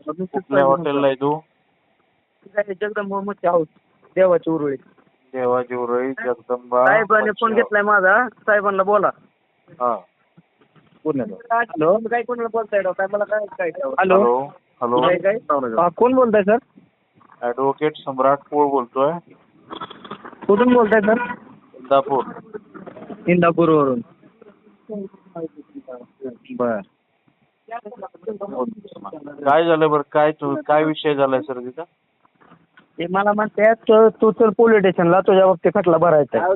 कुठल्या हॉटेलला आहे तू? जगदंबा मच्छी हाऊस, देवाची उरुळी. देवाची उरळी जगदंबा साहेबांनी फोन घेतलाय माझा, साहेबांना बोला. हा. हॅलो, काय कोणाला बोलताय राव? काय मला काय हॅलो हॅलो हॅलो हा, कोण बोलताय सर? ॲडव्होकेट सम्राट पोळ बोलतोय, कुठून बोलताय सर? इंदापूर. इंदापूरवरून. बर. काय झालं बरं? काय विषय झालाय सर तिथं? ते मला म्हणतात तू चल पोलीस स्टेशनला, तुझ्या बाबतीत खटला भरायचा आहे.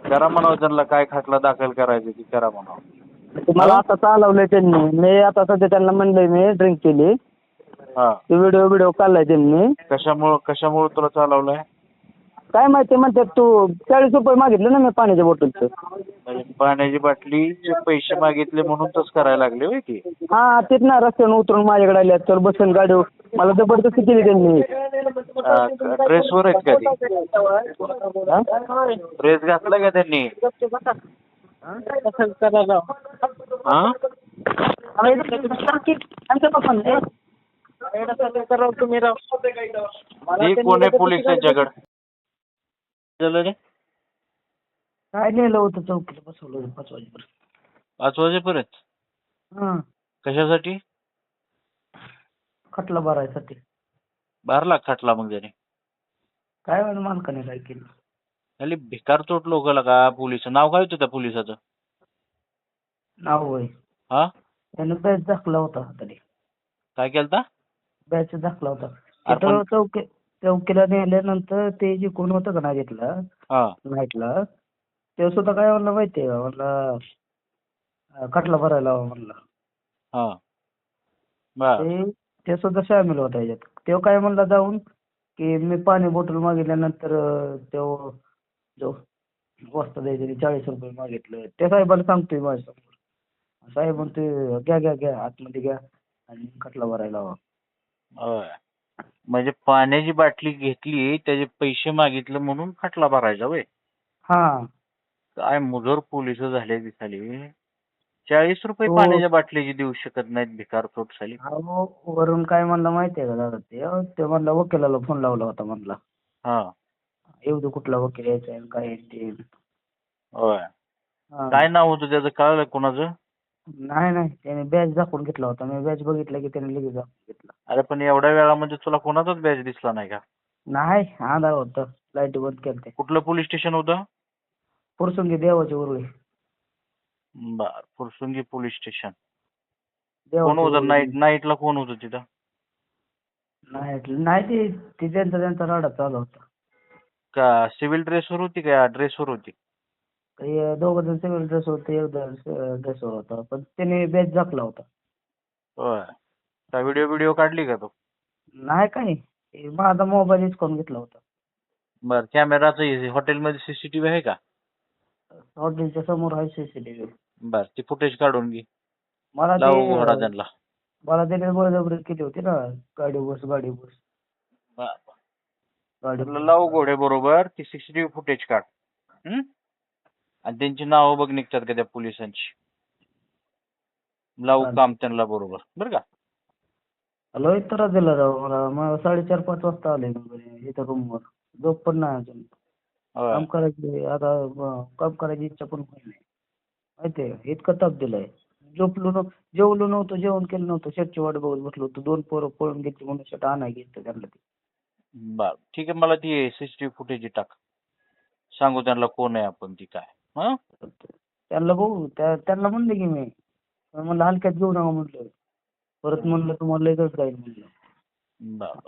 करा म्हणावं त्यांना, काय खटला दाखल करायचा ती करा म्हणावं. मला आता चालवलंय त्यांनी. मी आता सध्या त्यांना म्हणलंय मी ड्रिंक केली. हा. ते व्हिडिओ काढलाय त्यांनी. कशामुळे तुला चालवलंय? काय माहिती म्हणतात तू 40 रुपये मागितले ना मी पाण्याच्या बॉटलचं. म्हणजे पाण्याची बाटलीचे पैसे मागितले म्हणून तसं करायला लागले होय की? हा, तेच ना, रस्त्यानं उतरून माझ्याकडे आले, तर बसून गाडी मला जबरदस्ती केली त्यांनी. ड्रेसवर आहेत का ते? ड्रेस घातला का त्यांनी? हा? हे कोण आहे पोलीस त्यांच्याकडे? झालं रे? काय नेलं होतं चौकीला, बसवलं 5 वाजेपर्यंत. 5 वाजेपर्यंत? हा, कशासाठी? खटला भरायसाठी. भरला खटला मग त्याने? काय म्हणजे मालकाने काय केलं? खाली भिकार चोट लोक का पोलिस? नाव काय होतं त्या पोलिसाचं? नाव होय, हा? त्यानं बॅच दाखला होता तरी. काय केलता? बॅच दाखला होता. अरे तिथं चौकीला नेल्यानंतर ते जे कोण होतं का नाही घेतला हा. नाईटला, ते सुद्धा काय म्हणलं माहितीये का, म्हणलं खटला भरायला हवा म्हणलं. हा. बर. ते सुद्धा सामील होता याच्यात. तो काय म्हणला जाऊन की मी पाणी बॉटल मागितल्यानंतर तो जो वस्ता द्यायचे 40 रुपये मागितलं. त्या साहेबाला सांगतोय माझ्यासमोर. साहेब म्हणतोय घ्या आतमध्ये घ्या आणि खटला भरायला हवा. होय. म्हणजे पाण्याची बाटली घेतली, त्याचे पैसे मागितले म्हणून खटला भरायचा होय? हा. काय मुजोर पोलिस झाले दिसाली. 40 रुपये तो पाण्याच्या बाटलीची देऊ शकत नाहीत भिकार चोट साली. वरून काय म्हणलं माहितीये का दादा, ते म्हणला वकिलाला फोन लावला होता म्हणला. हा. एवढं कुठला वकील यायचा आहे काय ते. होय. हा. काय नाव होतं त्याचं, कळलं कोणाचं? नाही त्याने बॅच दाखवून घेतला होता. मी बॅच बघितला की त्याने लगेच दाखवून घेतला. अरे पण एवढ्या वेळामध्ये तुला कोणाचाच बॅच दिसला नाही का? नाही, आधार होतं, लाईट बंद केलते. कुठलं पोलीस स्टेशन होतं? फुरसुंगी देवाची उरुळी. बर, फुरसुंगी पोलीस स्टेशन. कोण देवाची होतं उरुळी. नाईटला कोण होतं तिथं? नाही ते त्यांचा राडा चालू होता. का सिव्हिल ड्रेसवर होती का ड्रेसवर होती? दोघं जण सिव्हिल ड्रेस होते, एक ड्रेसवर होता, पण त्याने बॅच दाखला होता. होय. का व्हिडिओ काढली का तू? नाही काही, माझा मोबाईल हिसकावून घेतला होता. बर, कॅमेराचं हॉटेलमध्ये सीसीटीव्ही आहे का? हॉटेलच्या समोर आहे सीसीटीव्ही. बर, ती फुटेज काढून घे. मला लावू घोडा त्यांना. त्याने बळजबरी केली होती ना, गाडी बस. तुला लावू घोडे बरोबर ती सीसीटीव्ही फुटेज काढ. आणि त्यांची नावं बघ निघतात का त्या पोलिसांची. लावू काम त्यांना बरोबर, बरं का? लय त्रास दिला राव मला 4:30-5 वाजता आले इथं रूमवर. झोप पण नाही अजून. काम करायची इच्छा पण होत नाही माहितीये का, इतकं ताप दिलाय. जेवलो नव्हतं, जेवण केलं नव्हतं, शेटची वाट बघत बसलो होतो. 2 पोरं पळून घेतली म्हणून शेट आणाय घेतलं त्यांना. बर, ठीक आहे, मला ती सीसीटीव्ही फुटेज टाक. सांगू त्यांना कोण आहे आपण ती काय. हा, त्यांना बघू, त्यांना म्हणले की मी म्हणलं हलक्यात घेऊ नका म्हणलं. परत म्हणलं तुम्हाला लगेच जाईल म्हणलं. बर.